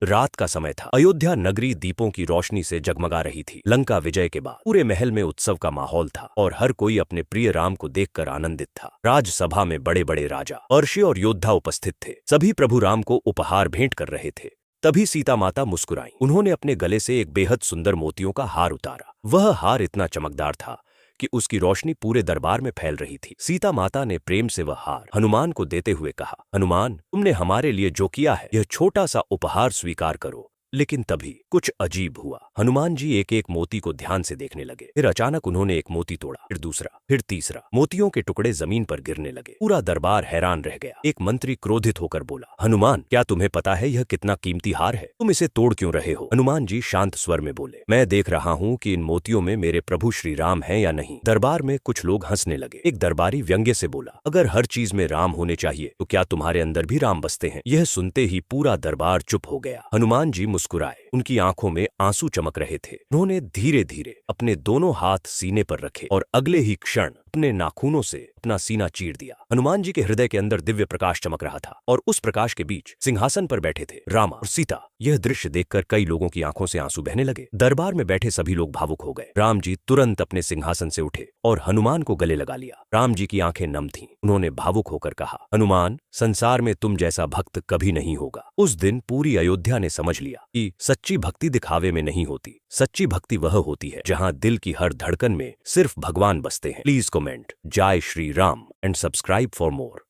रात का समय था। अयोध्या नगरी दीपों की रोशनी से जगमगा रही थी। लंका विजय के बाद पूरे महल में उत्सव का माहौल था और हर कोई अपने प्रिय राम को देखकर आनंदित था। राजसभा में बड़े बड़े राजा, अर्षि और योद्धा उपस्थित थे। सभी प्रभु राम को उपहार भेंट कर रहे थे। तभी सीता माता मुस्कुराईं। उन्होंने अपने गले से एक बेहद सुंदर मोतियों का हार उतारा। वह हार इतना चमकदार था कि उसकी रोशनी पूरे दरबार में फैल रही थी। सीता माता ने प्रेम से वह हार हनुमान को देते हुए कहा, हनुमान, तुमने हमारे लिए जो किया है, यह छोटा सा उपहार स्वीकार करो। लेकिन तभी कुछ अजीब हुआ। हनुमान जी एक एक मोती को ध्यान से देखने लगे। फिर अचानक उन्होंने एक मोती तोड़ा, फिर दूसरा, फिर तीसरा। मोतियों के टुकड़े जमीन पर गिरने लगे। पूरा दरबार हैरान रह गया। एक मंत्री क्रोधित होकर बोला, हनुमान, क्या तुम्हें पता है यह कितना कीमती हार है? तुम इसे तोड़ क्यों रहे हो? हनुमान जी शांत स्वर में बोले, मैं देख रहा हूँ कि इन मोतियों में मेरे प्रभु श्री राम हैं या नहीं। दरबार में कुछ लोग हंसने लगे। एक दरबारी व्यंग्य से बोला, अगर हर चीज में राम होने चाहिए तो क्या तुम्हारे अंदर भी राम बसते हैं? यह सुनते ही पूरा दरबार चुप हो गया। हनुमान जी मुस्कुराए। उनकी आंखों में आंसू चमक रहे थे। उन्होंने धीरे धीरे अपने दोनों हाथ सीने पर रखे और अगले ही क्षण अपने नाखूनों से अपना सीना चीर दिया। हनुमान जी के हृदय के अंदर दिव्य प्रकाश चमक रहा था और उस प्रकाश के बीच सिंहासन पर बैठे थे राम और सीता। यह दृश्य देखकर कई लोगों की आंखों से आंसू बहने लगे। दरबार में बैठे सभी लोग भावुक हो गए। राम जी तुरंत अपने सिंहासन से उठे और हनुमान को गले लगा लिया। राम जी की आंखें नम थीं। उन्होंने भावुक होकर कहा, हनुमान, संसार में तुम जैसा भक्त कभी नहीं होगा। उस दिन पूरी अयोध्या ने समझ लिया कि सच्ची भक्ति दिखावे में नहीं होती। सच्ची भक्ति वह होती है जहां दिल की हर धड़कन में सिर्फ भगवान बसते हैं। प्लीज कमेंट जय Shri Ram and subscribe for more.